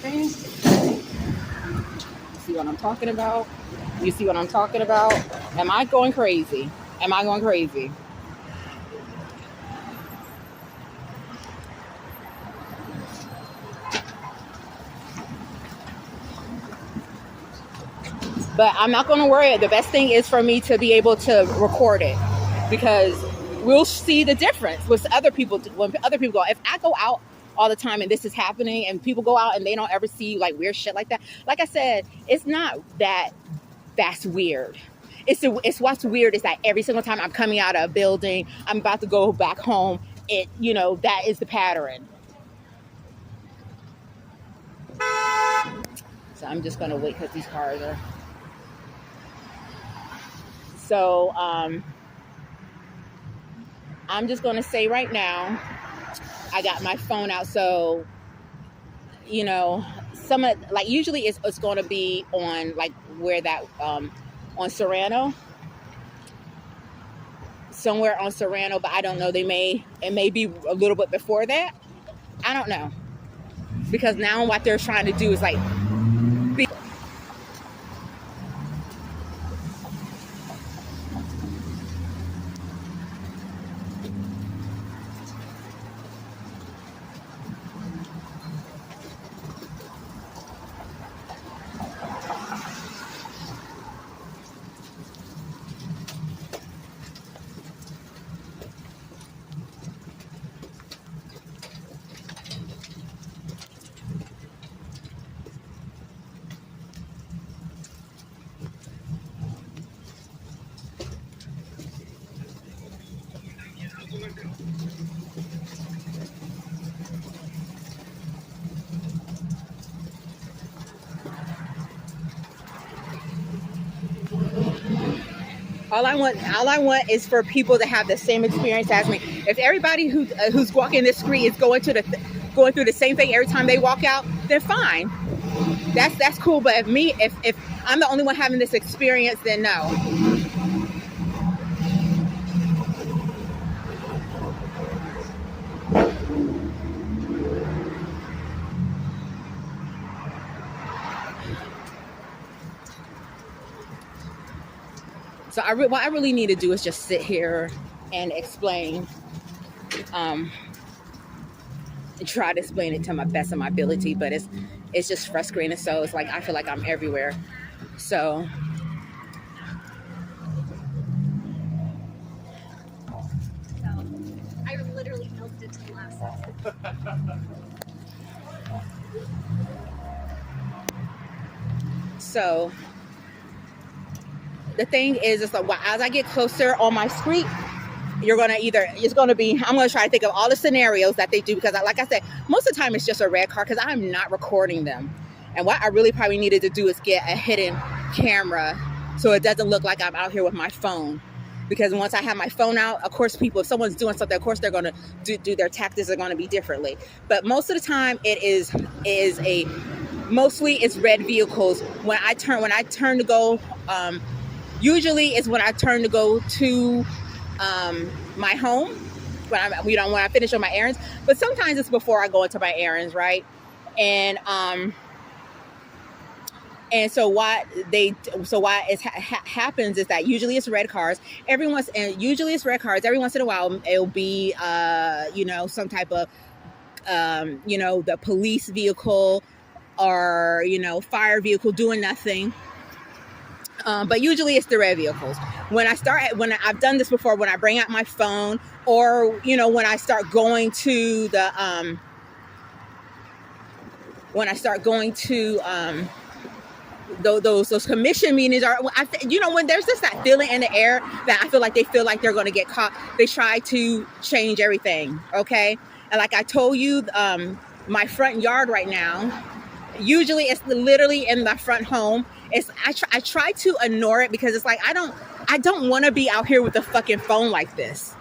stalking. See what I'm talking about? You see what I'm talking about? Am I going crazy? Am I going crazy? But I'm not going to worry. The best thing is for me to be able to record it, because we'll see the difference with other people. When other people go, if I go out all the time and this is happening and people go out and they don't ever see like weird shit like that. Like I said, it's not that that's weird. It's what's weird is that every single time I'm coming out of a building, I'm about to go back home. That is the pattern. So I'm just going to wait because these cars are. So I'm just going to say right now, I got my phone out. So, some of, like, usually it's going to be on, like, where that, on Serrano. Somewhere on Serrano, but I don't know. It may be a little bit before that. I don't know. Because now what they're trying to do is, like, all I want is for people to have the same experience as me. If everybody who's walking this street is going through the same thing every time they walk out, then fine. That's cool. But if I'm the only one having this experience, then no. So what I really need to do is just sit here and explain, and try to explain it to my best of my ability. But it's just frustrating. So it's like I feel like I'm everywhere. So I literally milked it to the last second. So the thing is, it's like, as I get closer on my street, I'm going to try to think of all the scenarios that they do, because like I said, most of the time it's just a red car because I'm not recording them. And what I really probably needed to do is get a hidden camera so it doesn't look like I'm out here with my phone. Because once I have my phone out, of course, if someone's doing something, of course they're going to do their tactics are going to be differently. But most of the time mostly it's red vehicles. When I turn to go, usually it's when I turn to go to my home, when I finish on my errands. But sometimes it's before I go into my errands, right? And so what happens is that usually it's red cars. Every once in a while it'll be some type of the police vehicle or fire vehicle doing nothing. But usually it's the red vehicles. When I've done this before, when I bring out my phone, or when I start going to those commission meetings, are when there's just that feeling in the air that I feel like they feel like they're going to get caught, they try to change everything. Okay. And like I told you, my front yard right now, usually it's literally in the front home. I try to ignore it because it's like I don't want to be out here with the fucking phone like this.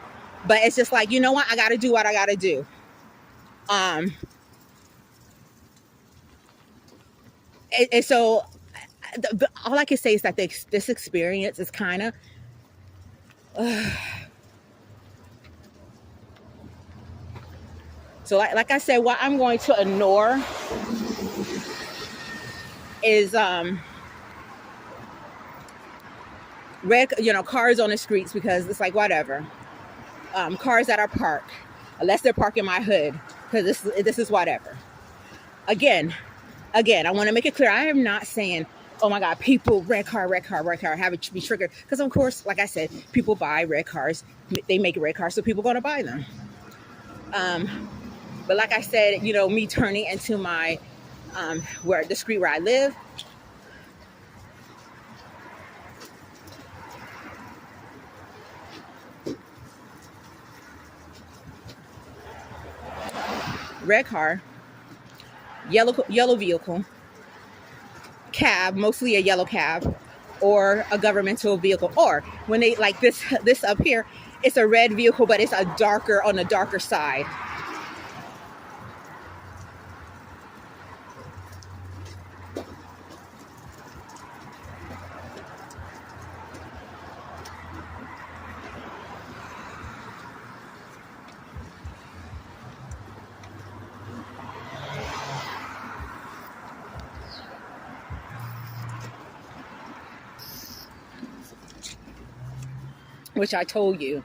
But it's just like, you know what, I got to do what I got to do. And so all I can say is that this experience is kind of so like I said, what I'm going to ignore is red, cars on the streets, because it's like whatever. Cars that are parked, unless they're parked in my hood, because this is whatever. Again, I want to make it clear. I am not saying, oh my God, people, red car, have it be triggered. Because of course, like I said, people buy red cars. They make red cars, so people are going to buy them. But like I said, me turning into my, where the street where I live, red car, yellow vehicle, cab, mostly a yellow cab, or a governmental vehicle. Or when they like this up here, it's a red vehicle, but it's on the darker side. Which I told you.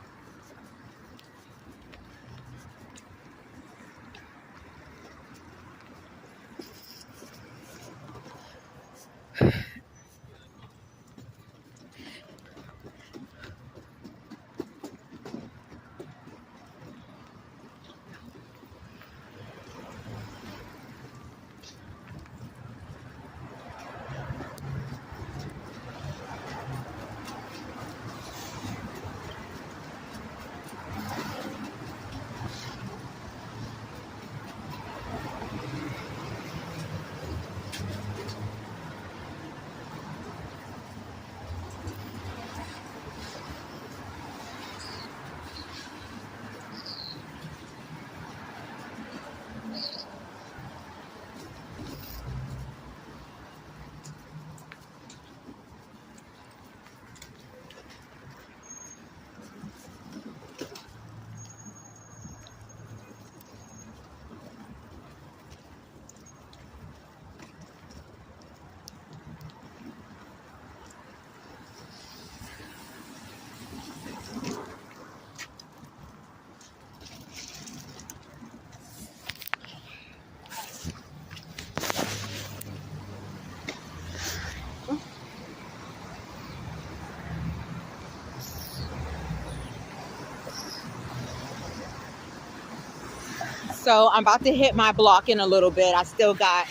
So I'm about to hit my block in a little bit. I still got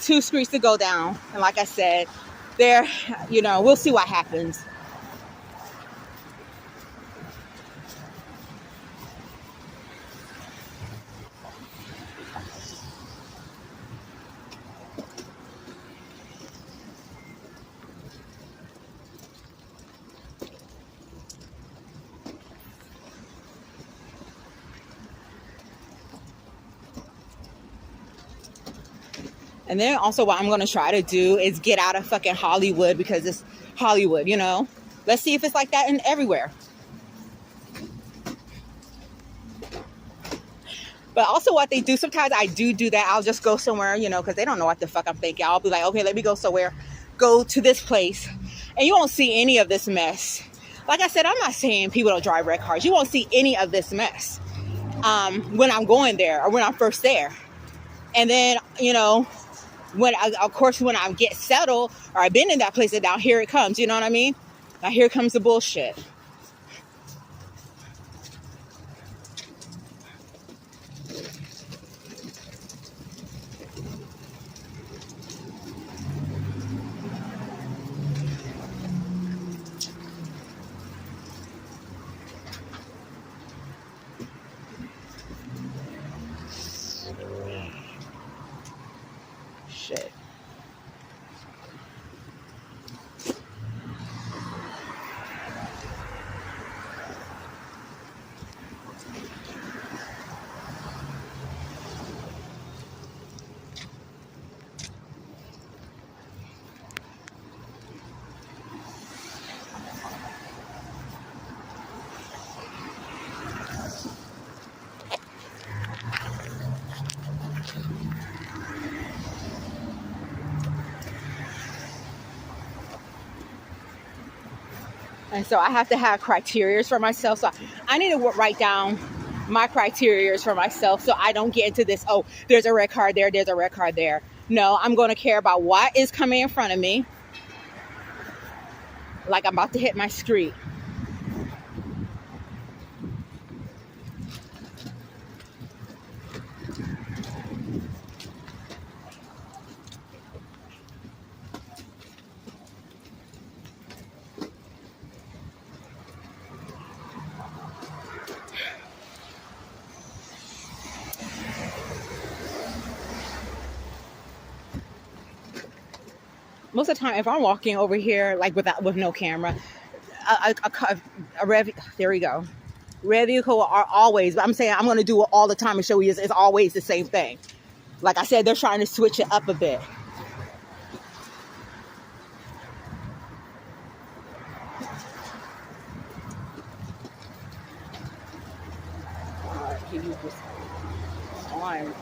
2 streets to go down. And like I said, there, we'll see what happens. And then also what I'm going to try to do is get out of fucking Hollywood, because it's Hollywood, Let's see if it's like that in everywhere. But also what they do, sometimes I do that. I'll just go somewhere, because they don't know what the fuck I'm thinking. I'll be like, okay, let me go somewhere. Go to this place. And you won't see any of this mess. Like I said, I'm not saying people don't drive red cars. You won't see any of this mess when I'm going there or when I'm first there. And then, when I get settled or I've been in that place, and now here it comes, you know what I mean? Now here comes the bullshit. Shit. And so I have to have criteria for myself. So I need to write down my criteria for myself so I don't get into this, oh, there's a red car there, there's a red car there. No, I'm going to care about what is coming in front of me. Like I'm about to hit my street. Most of the time, if I'm walking over here, like with no camera, a rev, there we go. Red vehicle are always, but I'm saying I'm going to do it all the time and show you it's always the same thing. Like I said, they're trying to switch it up a bit. He was on.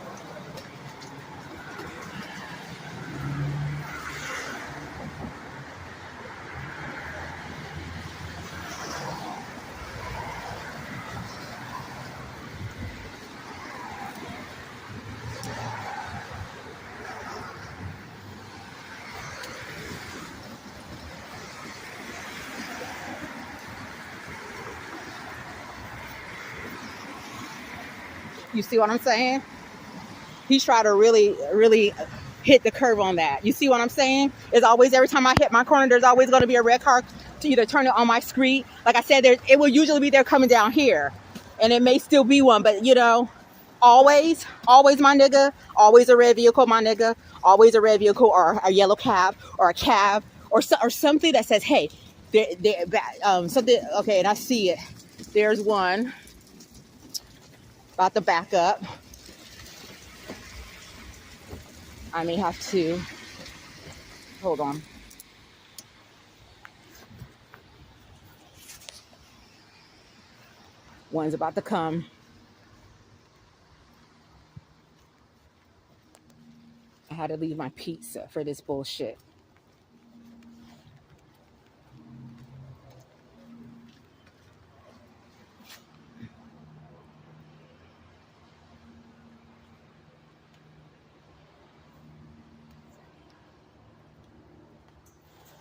You see what I'm saying? He's trying to really hit the curve on that. You see what I'm saying? It's always, every time I hit my corner, there's always going to be a red car to either turn it on my street. Like I said, it will usually be there coming down here. And it may still be one, but always my nigga, always a red vehicle, my nigga, always a red vehicle or a yellow cab or a cab or something that says, hey, something, okay, and I see it. There's one about to back up. I may have to, hold on. One's about to come. I had to leave my pizza for this bullshit.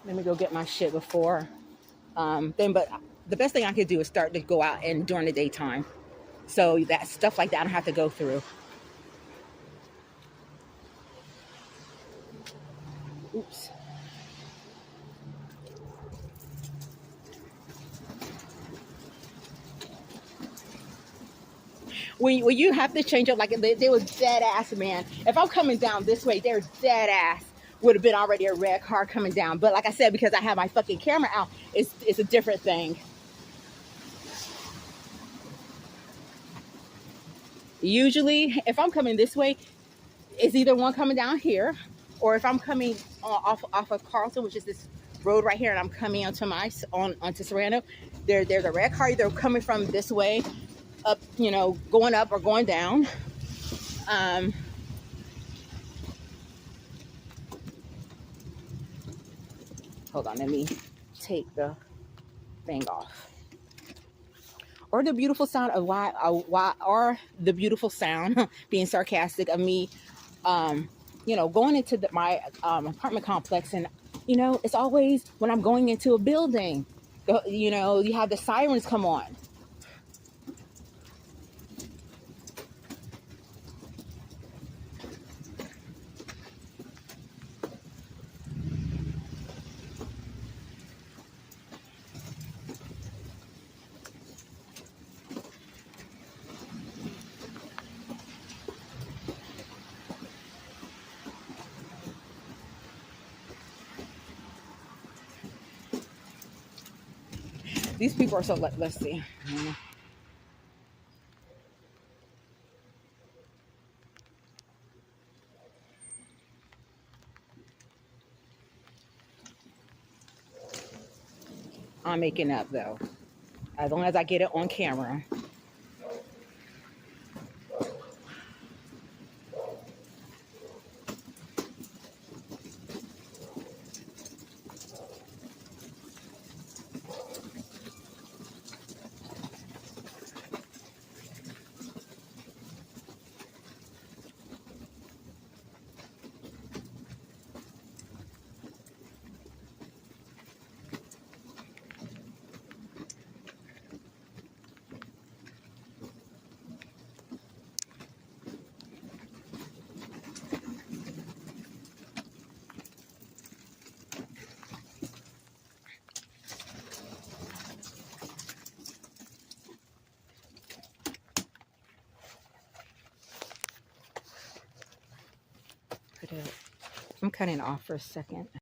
Let me go get my shit before but the best thing I could do is start to go out and during the daytime. So that stuff like that I don't have to go through. Oops. When you have to change up, like they was dead ass, man. If I'm coming down this way, they're dead ass. Would have been already a red car coming down. But like I said, because I have my fucking camera out, it's a different thing. Usually, if I'm coming this way, it's either one coming down here, or if I'm coming off of Carlton, which is this road right here, and I'm coming onto Serrano, there's a red car either coming from this way, up, going up or going down. Hold on, let me take the thing off. Or the beautiful sound of or the beautiful sound, being sarcastic, of me, going into my apartment complex, and it's always when I'm going into a building, you have the sirens come on. These people are so, let's see. I'm making up though, as long as I get it on camera. I'm cutting off for a second.